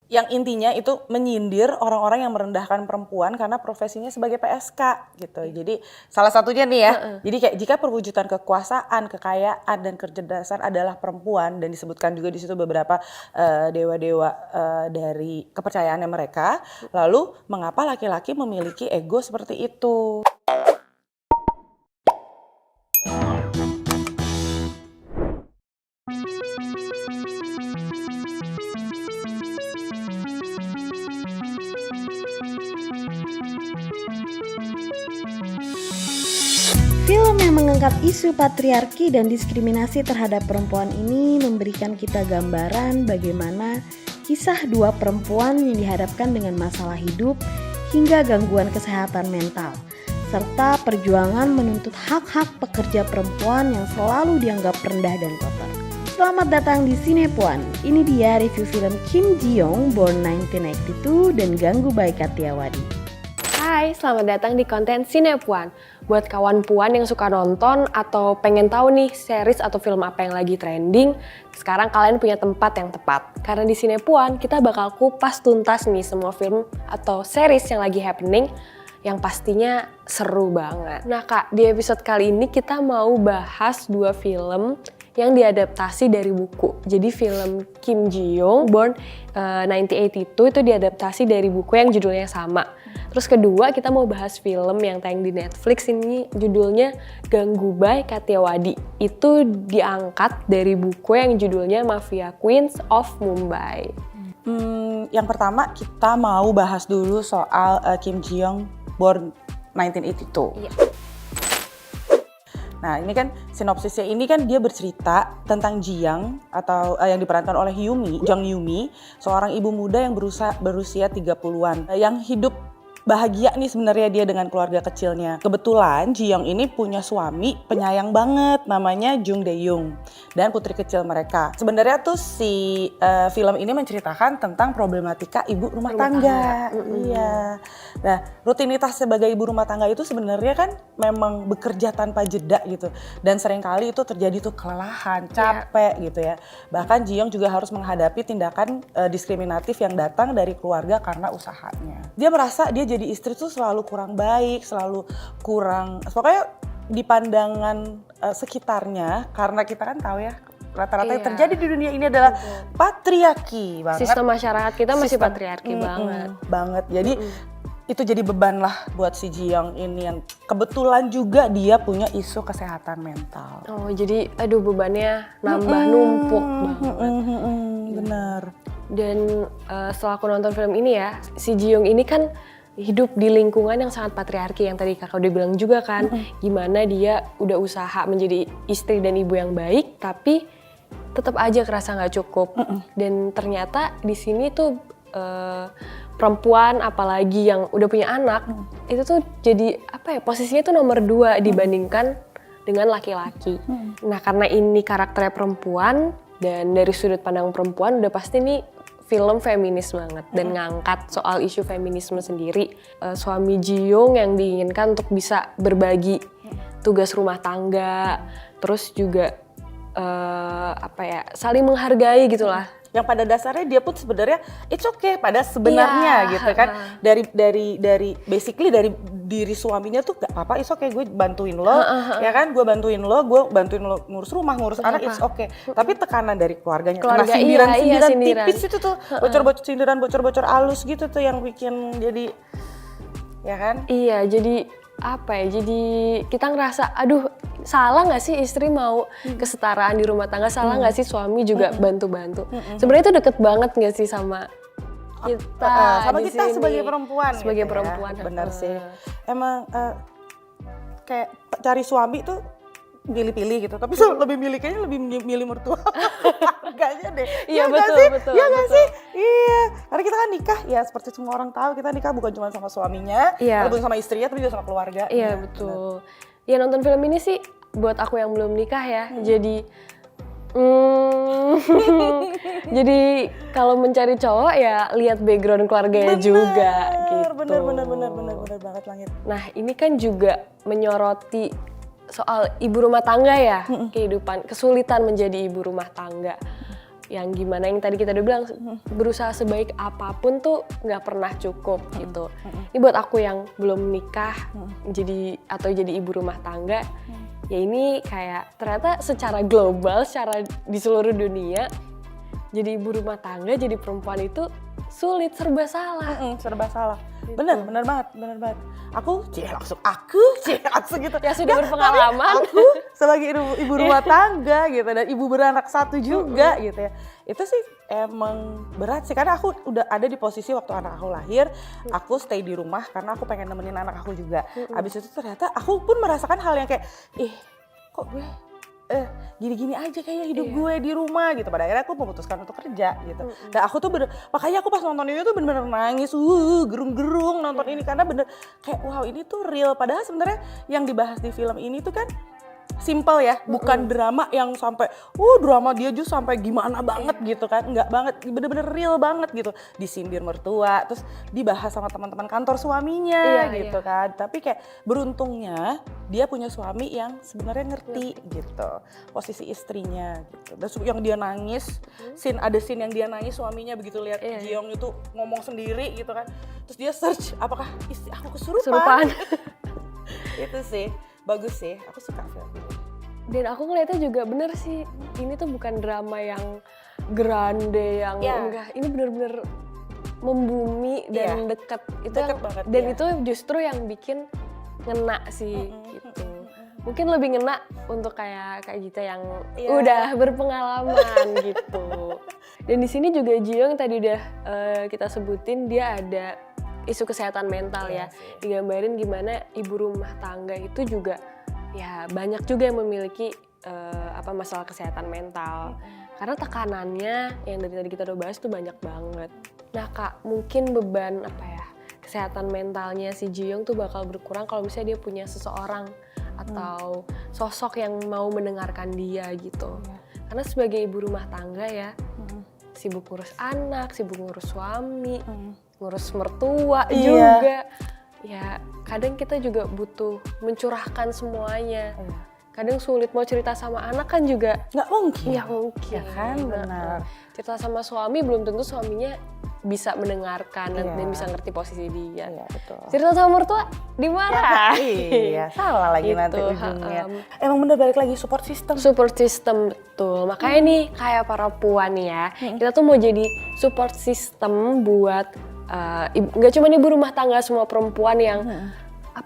yang intinya itu menyindir orang-orang yang merendahkan perempuan karena profesinya sebagai PSK gitu. Jadi salah satunya nih ya, jadi kayak jika perwujudan kekuasaan, kekayaan dan kecerdasan adalah perempuan, dan disebutkan juga di situ beberapa dewa-dewa dari kepercayaannya mereka, lalu mengapa laki-laki memiliki ego seperti itu? Film yang mengangkat isu patriarki dan diskriminasi terhadap perempuan ini memberikan kita gambaran bagaimana kisah dua perempuan yang dihadapkan dengan masalah hidup hingga gangguan kesehatan mental, serta perjuangan menuntut hak-hak pekerja perempuan yang selalu dianggap rendah dan kotor. Selamat datang di Sinepuan. Ini dia review film Kim Ji Young Born 1982 dan Ganggu by Katia Wadi. Hai, selamat datang di konten Sinepuan. Buat kawan puan yang suka nonton atau pengen tahu nih series atau film apa yang lagi trending, sekarang kalian punya tempat yang tepat. Karena di Sinepuan kita bakal kupas tuntas nih semua film atau series yang lagi happening yang pastinya seru banget. Nah Kak, di episode kali ini kita mau bahas dua film yang diadaptasi dari buku. Jadi film Kim Ji Young Born 1982 itu diadaptasi dari buku yang judulnya sama. Terus kedua kita mau bahas film yang tayang di Netflix, ini judulnya Ganggu by Katia Wadi. Itu diangkat dari buku yang judulnya Mafia Queens of Mumbai. Yang pertama kita mau bahas dulu soal Kim Ji Young Born 1982. Iya. Nah ini kan sinopsisnya, ini kan dia bercerita tentang Ji-young atau yang diperankan oleh Jung Yumi, seorang ibu muda yang berusia 30-an yang hidup bahagia nih sebenarnya dia dengan keluarga kecilnya. Kebetulan Ji-young ini punya suami penyayang banget namanya Jung Dae-young dan putri kecil mereka. Sebenarnya tuh si film ini menceritakan tentang problematika ibu rumah tangga. Iya. Nah, rutinitas sebagai ibu rumah tangga itu sebenarnya kan memang bekerja tanpa jeda gitu. Dan seringkali itu terjadi tuh kelelahan, capek gitu ya. Bahkan Ji-young juga harus menghadapi tindakan diskriminatif yang datang dari keluarga karena usahanya. Dia merasa dia jadi istri tuh selalu kurang baik, selalu kurang, pokoknya di pandangan sekitarnya, karena kita kan tahu ya rata-rata yang terjadi di dunia ini adalah patriarki banget. Sistem masyarakat kita masih patriarki banget. Jadi itu jadi beban lah buat si Ji-young ini yang kebetulan juga dia punya isu kesehatan mental. Oh jadi aduh bebannya nambah numpuk banget. Bener. Dan setelah aku nonton film ini ya, si Ji-young ini kan hidup di lingkungan yang sangat patriarki yang tadi kakak udah bilang juga kan, gimana dia udah usaha menjadi istri dan ibu yang baik, tapi tetap aja kerasa nggak cukup. Dan ternyata di sini tuh perempuan apalagi yang udah punya anak itu tuh jadi apa ya, posisinya tuh nomor 2 dibandingkan dengan laki-laki. Nah karena ini karakternya perempuan dan dari sudut pandang perempuan udah pasti nih film feminis banget dan ngangkat soal isu feminisme sendiri. Suami Ji-young yang diinginkan untuk bisa berbagi tugas rumah tangga, terus juga saling menghargai gitulah. Yang pada dasarnya dia pun sebenarnya it's okay pada sebenarnya gitu kan. Dari basically dari diri suaminya tuh gak apa-apa, it's okay gue bantuin lo, ya kan, gue bantuin lo ngurus rumah, ngurus anak, it's okay. Tapi tekanan dari keluarganya, kena sindiran tipis itu tuh, bocor-bocor halus gitu tuh yang bikin jadi, ya kan? Iya, jadi apa ya, jadi kita ngerasa aduh salah nggak sih istri mau kesetaraan di rumah tangga, salah nggak sih suami juga bantu-bantu. Sebenarnya itu deket banget nggak sih sama kita kita sebagai perempuan sebagai gitu perempuan ya. Benar sih, emang kayak cari suami tuh pilih-pilih gitu, tapi lebih milih, kayaknya lebih milih mertua harganya deh. Iya betul. Iya nggak sih? Iya, karena kita kan nikah ya seperti semua orang tahu, kita nikah bukan cuma sama suaminya, bukan sama istrinya, tapi juga sama keluarga. Iya betul. Ya nonton film ini sih buat aku yang belum nikah ya, jadi jadi kalau mencari cowok ya lihat background keluarganya juga gitu. Bener banget Langit. Nah ini kan juga menyoroti soal ibu rumah tangga ya, kehidupan, kesulitan menjadi ibu rumah tangga. yang gimana yang tadi kita udah bilang berusaha sebaik apapun tuh nggak pernah cukup gitu. Ini buat aku yang belum nikah jadi ibu rumah tangga, ya ini kayak ternyata secara global, secara di seluruh dunia jadi ibu rumah tangga, jadi perempuan itu sulit, serba salah. Serba salah. Gitu. Bener banget. Aku langsung gitu. Ya sudah berpengalaman. Aku sebagai ibu rumah tangga gitu dan ibu beranak satu juga gitu ya. Itu sih emang berat sih karena aku udah ada di posisi waktu anak aku lahir, aku stay di rumah karena aku pengen nemenin anak aku juga. Abis itu ternyata aku pun merasakan hal yang kayak, kok gue gini-gini aja kayaknya hidup gue di rumah gitu. Pada akhirnya aku memutuskan untuk kerja gitu. Dan aku tuh makanya aku pas nonton ini tuh bener-bener nangis, gerung-gerung nonton ini karena bener kayak wow ini tuh real. Padahal sebenarnya yang dibahas di film ini tuh kan simple ya, bukan drama yang sampai drama dia just sampai gimana banget gitu kan. Enggak banget, bener-bener real banget gitu. Disindir mertua, terus dibahas sama teman-teman kantor suaminya gitu kan. Tapi kayak beruntungnya dia punya suami yang sebenarnya ngerti gitu posisi istrinya gitu. Dan yang dia nangis, ada scene yang dia nangis suaminya begitu lihat Jiyoung itu ngomong sendiri gitu kan. Terus dia search apakah istri aku kesurupan. Itu sih bagus sih, aku suka film ini. Dan aku ngeliatnya juga bener sih, ini tuh bukan drama yang grande, yang enggak, ini bener-bener membumi dan dekat. Deket banget, dan itu justru yang bikin ngena sih gitu. Mungkin lebih ngena untuk kayak kita yang udah berpengalaman gitu. Dan di sini juga Jiyoung tadi udah kita sebutin dia ada isu kesehatan mental ya. Digambarin gimana ibu rumah tangga itu juga ya banyak juga yang memiliki masalah kesehatan mental. Karena tekanannya yang dari tadi kita udah bahas tuh banyak banget. Nah Kak, mungkin beban kesehatan mentalnya si Jiyoung tuh bakal berkurang kalau misalnya dia punya seseorang atau sosok yang mau mendengarkan dia gitu. Karena sebagai ibu rumah tangga ya, sibuk ngurus anak, sibuk ngurus suami, ngurus mertua juga. Ya kadang kita juga butuh mencurahkan semuanya. Kadang sulit mau cerita sama anak kan juga nggak mungkin. Ya mungkin. Ya kan, benar. Cerita sama suami belum tentu suaminya bisa mendengarkan dan bisa ngerti posisi dia. Iya, betul. Cerita sama mertua dimarahin. Iya, salah lagi gitu, nanti ujungnya. Emang bener balik lagi support system. Support system, betul. Makanya nih kayak para puan nih ya, kita tuh mau jadi support system buat nggak cuma ibu rumah tangga, semua perempuan yang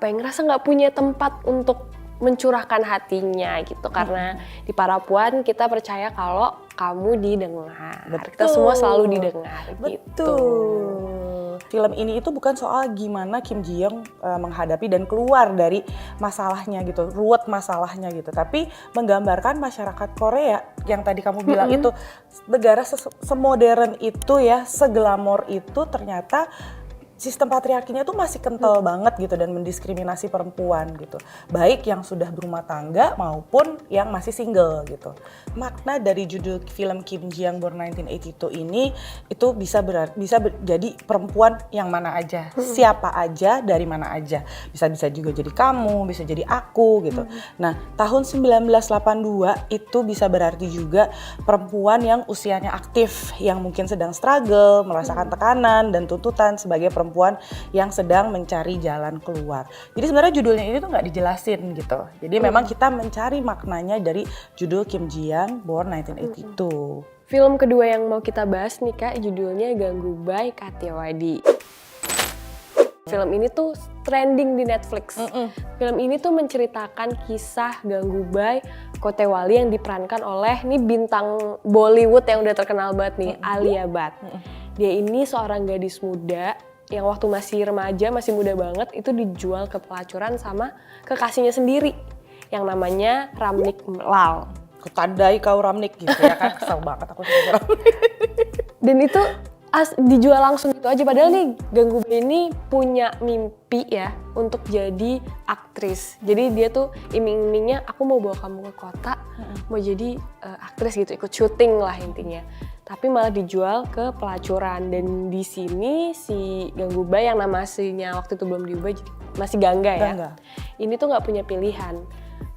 ngerasa nggak punya tempat untuk mencurahkan hatinya gitu. Karena di Para Puan kita percaya kalau kamu didengar. Kita semua selalu didengar gitu. Film ini itu bukan soal gimana Kim Jiyoung menghadapi dan keluar dari masalahnya gitu, ruwet masalahnya gitu, tapi menggambarkan masyarakat Korea yang tadi kamu bilang itu negara semodern itu ya, seglamor itu ternyata sistem patriarkinya tuh masih kental banget gitu dan mendiskriminasi perempuan gitu. Baik yang sudah berumah tangga maupun yang masih single gitu. Makna dari judul film Kim Jiyoung Born 1982 ini itu bisa jadi perempuan yang mana aja, siapa aja, dari mana aja. Bisa juga jadi kamu, bisa jadi aku gitu. Nah, tahun 1982 itu bisa berarti juga perempuan yang usianya aktif, yang mungkin sedang struggle, merasakan tekanan dan tuntutan sebagai perempuan yang sedang mencari jalan keluar. Jadi sebenarnya judulnya ini tuh nggak dijelasin gitu. Jadi memang kita mencari maknanya dari judul Kim Jiyoung Born 1982. Film kedua yang mau kita bahas nih Kak, judulnya Ganggubay Kathiawadi. Film ini tuh trending di Netflix. Film ini tuh menceritakan kisah Ganggubay Kathiawadi yang diperankan oleh nih bintang Bollywood yang udah terkenal banget nih, Alia Bhatt. Dia ini seorang gadis muda yang waktu masih remaja, masih muda banget, itu dijual ke pelacuran sama kekasihnya sendiri yang namanya Ramnik Lal. Ketandai kau Ramnik gitu ya kan, kesel banget aku sama Ramnik. Dan itu dijual langsung gitu aja, padahal nih Ganggubay ini punya mimpi ya untuk jadi aktris. Jadi dia tuh iming-imingnya, aku mau bawa kamu ke kota, mau jadi aktris gitu, ikut syuting lah intinya. Tapi malah dijual ke pelacuran. Dan di sini si Ganggubay yang nama aslinya waktu itu belum diubah, masih Gangga ya. Ini tuh nggak punya pilihan.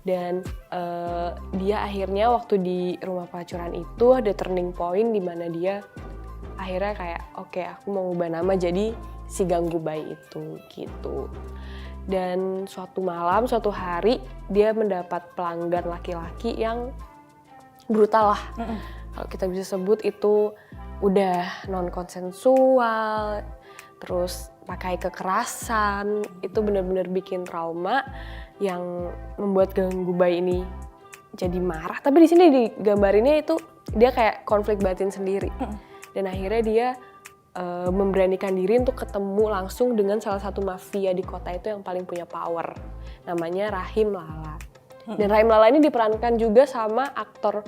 Dan dia akhirnya waktu di rumah pelacuran itu ada turning point di mana dia akhirnya kayak oke, aku mau ubah nama jadi si ganggu bayi itu gitu. Dan suatu malam, suatu hari dia mendapat pelanggan laki-laki yang brutal lah. Kalau kita bisa sebut itu udah non konsensual, terus pakai kekerasan, itu benar-benar bikin trauma yang membuat ganggu bayi ini jadi marah. Tapi di sini digambarinnya itu dia kayak konflik batin sendiri. Dan akhirnya dia memberanikan diri untuk ketemu langsung dengan salah satu mafia di kota itu yang paling punya power. Namanya Rahim Lala. Dan Rahim Lala ini diperankan juga sama aktor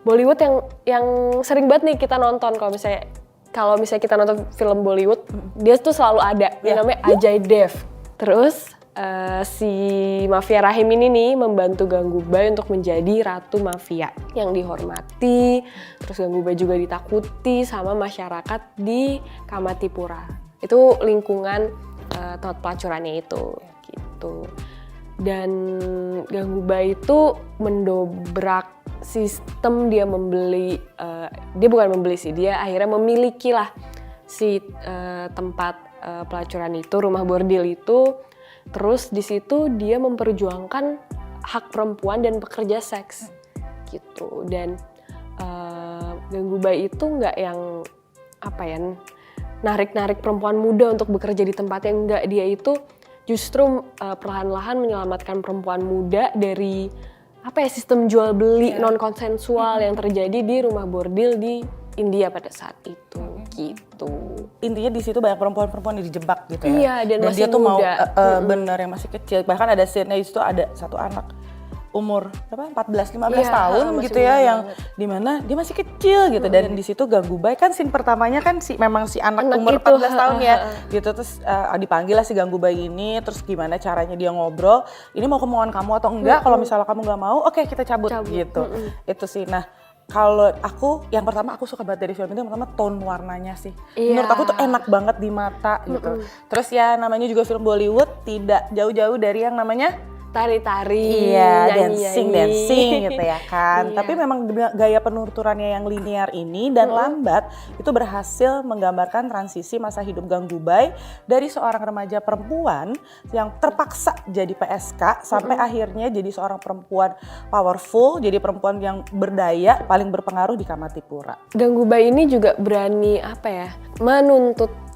Bollywood yang sering banget nih kita nonton kalau misalnya kita nonton film Bollywood, dia tuh selalu ada. Yang namanya Ajay Dev. Terus si mafia Rahim ini nih membantu Gangubai untuk menjadi ratu mafia yang dihormati, terus Gangubai juga ditakuti sama masyarakat di Kamatipura. Itu lingkungan tempat pelacurannya itu gitu. Dan Gangubai itu mendobrak sistem, dia bukan membeli sih, dia akhirnya memiliki lah si tempat pelacuran itu, rumah bordil itu. Terus di situ dia memperjuangkan hak perempuan dan pekerja seks gitu. Dan Gangubai itu nggak yang narik-narik perempuan muda untuk bekerja di tempatnya, enggak. Dia itu justru perlahan-lahan menyelamatkan perempuan muda dari sistem jual beli non konsensual yang terjadi di rumah bordil di India pada saat itu gitu. Intinya di situ banyak perempuan-perempuan yang dijebak gitu ya. Iya, dan masih dia tuh muda. Bener yang masih kecil. Bahkan ada scene di situ ada satu anak umur 14-15 tahun gitu ya, yang dimana dia masih kecil gitu. Dan di situ Gangubai kan scene pertamanya kan memang si anak umur itu, 14 tahun ya gitu. Terus dipanggil lah si Gangubai ini, terus gimana caranya dia ngobrol, ini mau kemauan kamu atau enggak, kalau misalnya kamu nggak mau, oke, kita cabut. Gitu. Itu sih. Nah, kalau aku, yang pertama aku suka banget dari film itu, yang pertama tone warnanya sih. Menurut aku tuh enak banget di mata gitu. Terus ya namanya juga film Bollywood, tidak jauh-jauh dari yang namanya tari-tari, dancing gitu ya kan. Tapi memang gaya penuturannya yang linear ini dan lambat itu berhasil menggambarkan transisi masa hidup Gangubai dari seorang remaja perempuan yang terpaksa jadi PSK sampai akhirnya jadi seorang perempuan powerful, jadi perempuan yang berdaya, paling berpengaruh di Kamatipura. Gangubai ini juga berani menuntut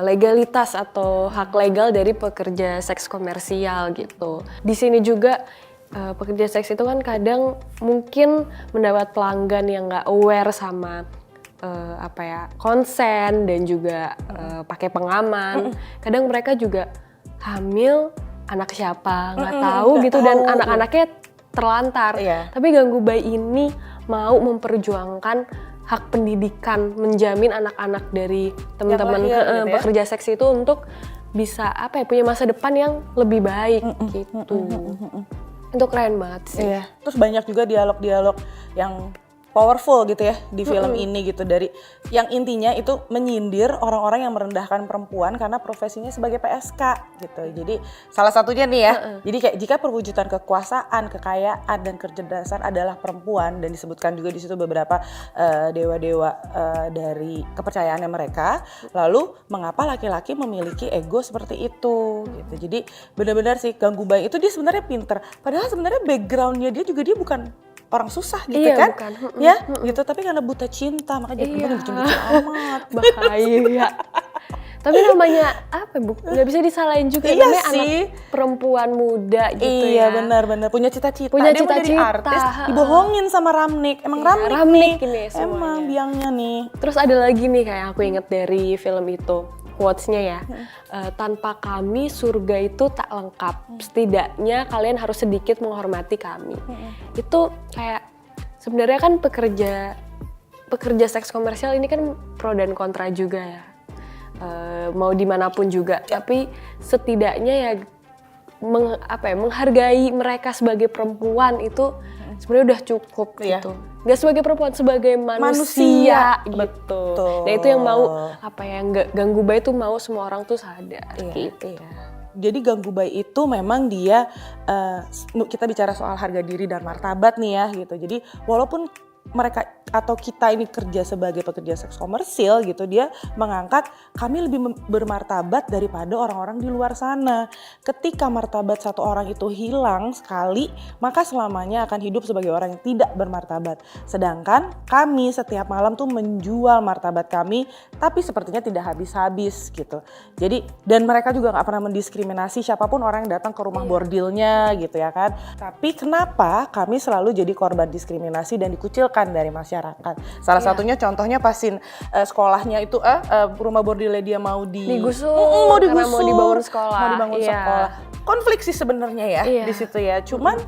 legalitas atau hak legal dari pekerja seks komersial gitu. Di sini juga pekerja seks itu kan kadang mungkin mendapat pelanggan yang nggak aware sama konsen dan juga pakai pengaman. Kadang mereka juga hamil anak siapa nggak tahu gitu, dan anak-anaknya terlantar. Tapi Gangubai ini mau memperjuangkan hak pendidikan, menjamin anak-anak dari teman-teman pekerja seks itu untuk bisa punya masa depan yang lebih baik gitu. Itu keren banget sih. Terus banyak juga dialog-dialog yang powerful gitu ya di film ini gitu, dari yang intinya itu menyindir orang-orang yang merendahkan perempuan karena profesinya sebagai PSK gitu. Jadi salah satunya nih ya, jadi kayak jika perwujudan kekuasaan, kekayaan dan kecerdasan adalah perempuan, dan disebutkan juga di situ beberapa dewa-dewa dari kepercayaannya mereka, lalu mengapa laki-laki memiliki ego seperti itu gitu. Jadi benar-benar sih Gangubai itu dia sebenarnya pinter, padahal sebenarnya backgroundnya dia bukan orang susah gitu kan, gitu, tapi karena buta cinta makanya dia bucin-bucin amat. Bahaya. Tapi namanya nggak bisa disalahin juga, namanya anak perempuan muda gitu ya. Iya benar-benar punya cita-cita. Punya dia cita-cita. mau jadi artis, dibohongin sama Ramnik. Emang Ramnik ini semuanya. Emang biangnya nih. Terus ada lagi nih kayak aku inget dari film itu, quotes-nya ya, tanpa kami surga itu tak lengkap, setidaknya kalian harus sedikit menghormati kami. Itu kayak sebenarnya kan pekerja seks komersial ini kan pro dan kontra juga ya, mau dimanapun juga. Tapi setidaknya ya menghargai mereka sebagai perempuan itu sebenarnya udah cukup gitu. Gak sebagai perempuan, sebagai manusia gitu. Betul. Nah itu yang mau Gangubai tuh mau semua orang tuh sadar gitu. Jadi Ganggubai itu memang dia kita bicara soal harga diri dan martabat nih ya gitu. Jadi walaupun mereka atau kita ini kerja sebagai pekerja seks komersil gitu, dia mengangkat kami lebih bermartabat daripada orang-orang di luar sana. Ketika martabat satu orang itu hilang sekali, maka selamanya akan hidup sebagai orang yang tidak bermartabat. Sedangkan kami setiap malam tuh menjual martabat kami, tapi sepertinya tidak habis-habis gitu. Jadi dan mereka juga nggak pernah mendiskriminasi siapapun orang yang datang ke rumah bordilnya gitu ya kan. Tapi kenapa kami selalu jadi korban diskriminasi dan dikucilkan dari masyarakat? Salah satunya contohnya pasin sekolahnya itu rumah bordelnya dia mau digusur, mau karena mau dibangun sekolah. Mau dibangun sekolah. Konflik sih sebenarnya ya di situ ya. Cuman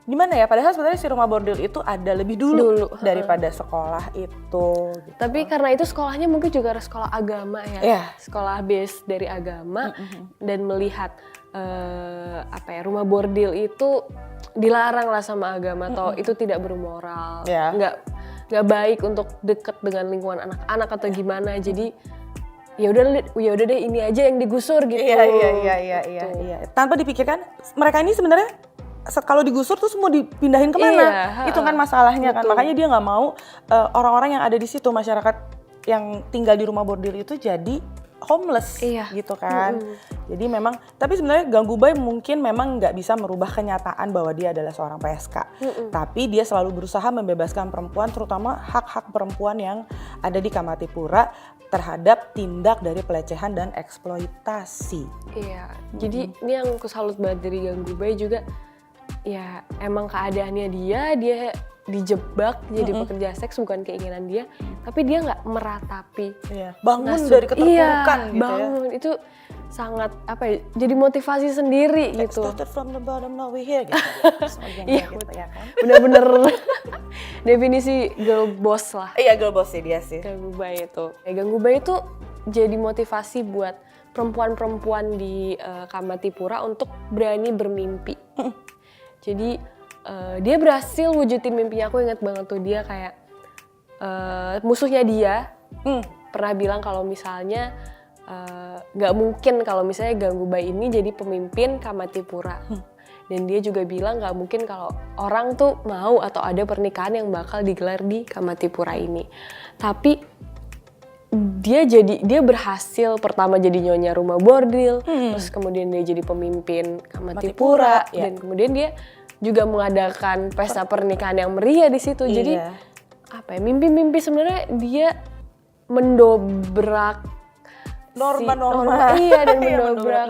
gimana ya? Padahal sebenarnya si rumah bordil itu ada lebih dulu daripada sekolah itu. Gitu. Tapi karena itu sekolahnya mungkin juga sekolah agama ya, sekolah base dari agama dan melihat rumah bordil itu dilarang lah sama agama atau itu tidak bermoral, nggak baik untuk deket dengan lingkungan anak-anak atau gimana. Jadi ya udah deh ini aja yang digusur gitu. Iya. Tanpa dipikirkan mereka ini sebenarnya kalau digusur tuh semua dipindahin kemana? Itu kan masalahnya kan. Makanya dia nggak mau orang-orang yang ada di situ, masyarakat yang tinggal di rumah bordil itu jadi homeless gitu kan. Jadi memang, tapi sebenarnya Ganggubai mungkin memang nggak bisa merubah kenyataan bahwa dia adalah seorang PSK. Tapi dia selalu berusaha membebaskan perempuan, terutama hak-hak perempuan yang ada di Kamatipura terhadap tindak dari pelecehan dan eksploitasi. Iya, jadi ini yang aku salut banget dari Ganggubai juga. Ya emang keadaannya dia dijebak jadi pekerja seks bukan keinginan dia, tapi dia nggak meratapi. Bangun dari keterpurukan gitu bangun ya. Itu sangat jadi motivasi sendiri gitu. Started from the bottom, now we here gitu. Gitu, ya kan? Bener-bener definisi girl boss lah. Iya, girl boss sih dia sih. Ganggubai itu. Ganggubai itu jadi motivasi buat perempuan-perempuan di Kamatipura untuk berani bermimpi. Jadi dia berhasil wujudin mimpinya. Aku ingat banget tuh dia kayak musuhnya dia pernah bilang kalau misalnya nggak mungkin kalau misalnya Ganggubai ini jadi pemimpin Kamatipura. Dan dia juga bilang nggak mungkin kalau orang tuh mau atau ada pernikahan yang bakal digelar di Kamatipura ini. Tapi dia berhasil pertama jadi nyonya rumah bordil, terus kemudian dia jadi pemimpin Kamatipura, dan kemudian dia juga mengadakan pesta pernikahan yang meriah di situ. Jadi mimpi-mimpi sebenarnya dia mendobrak norma-norma. Dan mendobrak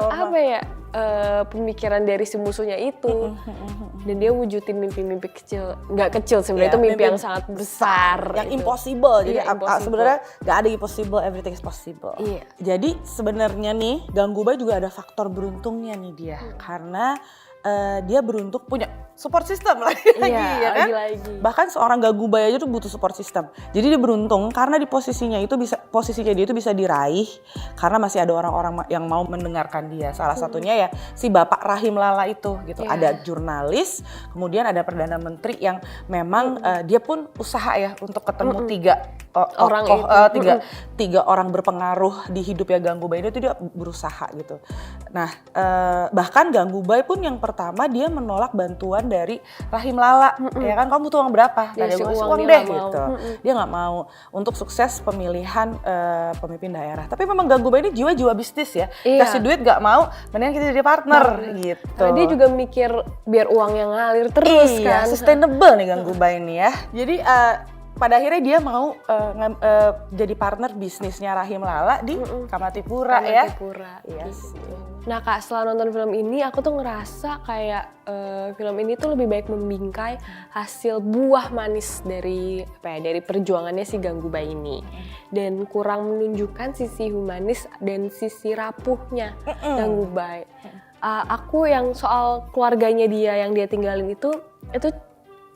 pemikiran dari si musuhnya itu. Dan dia wujudin mimpi-mimpi kecil, nggak kecil sebenarnya, itu mimpi yang sangat besar. Yang impossible, jadi sebenarnya nggak ada impossible, everything is possible. Jadi sebenarnya nih Ganggubai juga ada faktor beruntungnya nih dia, karena dia beruntung punya support system lagi ya kan? Lagi. Bahkan seorang Ganggubai aja tuh butuh support system. Jadi dia beruntung karena di posisinya dia itu bisa diraih karena masih ada orang-orang yang mau mendengarkan dia. Salah satunya ya si Bapak Rahim Lala itu gitu. Ada jurnalis, kemudian ada Perdana Menteri yang memang dia pun usaha ya untuk ketemu tiga orang berpengaruh di hidupnya Ganggubai itu dia berusaha gitu. Nah, bahkan Ganggubai pun yang pertama dia menolak bantuan dari Rahim Lala, ya kan, kamu butuh uang berapa? Nah, dia uang deh gitu. Dia nggak mau untuk sukses pemilihan pemimpin daerah. Tapi memang Ganggubai ini jiwa bisnis ya. Kasih duit nggak mau, mendingan kita jadi partner gitu. Karena dia juga mikir biar uangnya ngalir terus kan. Sustainable nih Ganggubai ini ya. Jadi pada akhirnya dia mau jadi partner bisnisnya Rahim Lala di Kamatipura ya. Nah Kak, setelah nonton film ini aku tuh ngerasa kayak film ini tuh lebih baik membingkai hasil buah manis dari perjuangannya si Ganggubai ini, dan kurang menunjukkan sisi humanis dan sisi rapuhnya Ganggubai. Aku yang soal keluarganya dia yang dia tinggalin itu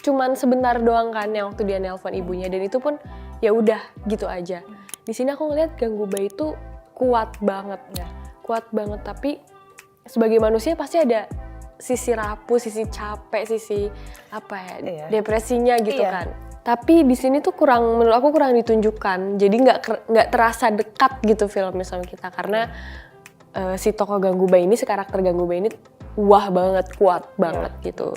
cuman sebentar doang kan, yang waktu dia nelpon ibunya, dan itu pun ya udah gitu aja. Di sini aku ngeliat Ganggubai itu kuat banget, tapi sebagai manusia pasti ada sisi rapuh, sisi capek, sisi depresinya gitu kan. Tapi di sini tuh menurut aku kurang ditunjukkan, jadi nggak terasa dekat gitu filmnya sama kita, karena si tokoh Gangguba ini, si karakter Gangguba ini wah banget, kuat banget gitu.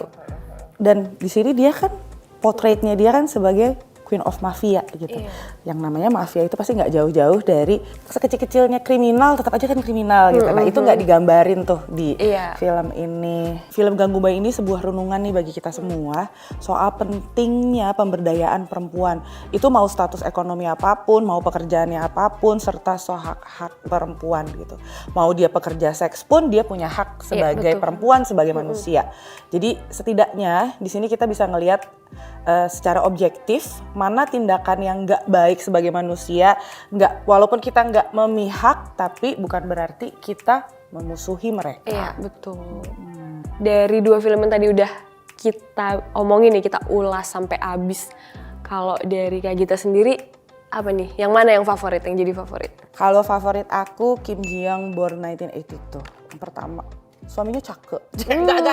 Dan di sini dia kan portraitnya dia kan sebagai Queen of Mafia gitu. Yang namanya mafia itu pasti nggak jauh-jauh dari sekecil-kecilnya kriminal, tetap aja kan kriminal gitu. Nah itu nggak digambarin tuh di film ini. Film Gangguba ini sebuah renungan nih bagi kita semua soal pentingnya pemberdayaan perempuan. Itu mau status ekonomi apapun, mau pekerjaannya apapun, serta soal hak-hak perempuan gitu. Mau dia pekerja seks pun dia punya hak sebagai perempuan, sebagai manusia. Jadi setidaknya di sini kita bisa ngelihat secara objektif mana tindakan yang nggak baik sebagai manusia, walaupun kita nggak memihak, tapi bukan berarti kita memusuhi mereka. Iya betul. Dari 2 film yang tadi udah kita omongin nih, kita ulas sampai habis. Kalau dari Kak Gita sendiri apa nih? Yang mana yang favorit, yang jadi favorit? Kalau favorit aku Kim Ji Young Born 1982 yang pertama. Suaminya cakep. Enggak.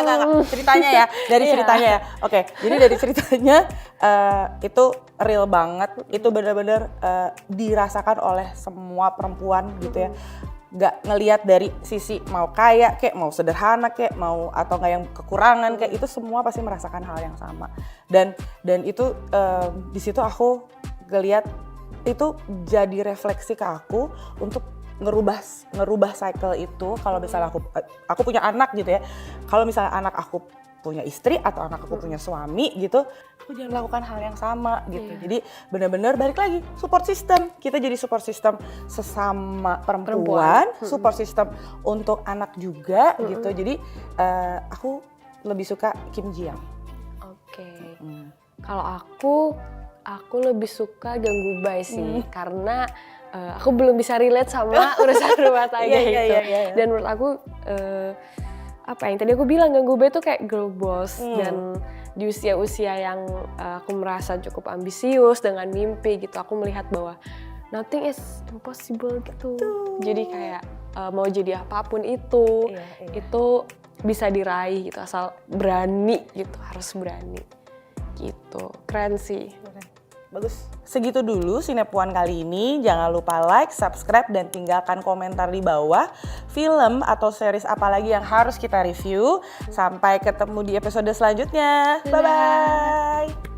Ceritanya ya, dari ceritanya ya. Oke, jadi dari ceritanya itu real banget. Itu benar-benar dirasakan oleh semua perempuan gitu ya. Nggak ngelihat dari sisi mau kaya kayak, mau sederhana kayak, mau atau nggak yang kekurangan kayak, itu semua pasti merasakan hal yang sama. Dan itu di situ aku ngelihat itu jadi refleksi ke aku untuk ngerubah cycle itu. Kalau misalnya aku punya anak gitu ya, kalau misalnya anak aku punya istri atau anak aku punya suami gitu, aku jangan lakukan hal yang sama gitu. Jadi benar-benar balik lagi support system, kita jadi support system sesama perempuan. Support system untuk anak juga gitu. Jadi aku lebih suka Kim Ji Young. Oke. Kalau aku lebih suka Gangguba sih, karena aku belum bisa relate sama urusan rumah tangga itu. Dan menurut aku apa yang tadi aku bilang, Gangguba itu kayak girl boss. Dan di usia-usia yang aku merasa cukup ambisius dengan mimpi gitu, aku melihat bahwa nothing is impossible gitu. Jadi kayak mau jadi apapun itu bisa diraih gitu, asal berani gitu, harus berani gitu. Keren sih. Bagus. Segitu dulu Sinepuan kali ini. Jangan lupa like, subscribe, dan tinggalkan komentar di bawah. Film atau series apa lagi yang harus kita review. Sampai ketemu di episode selanjutnya. Bye-bye.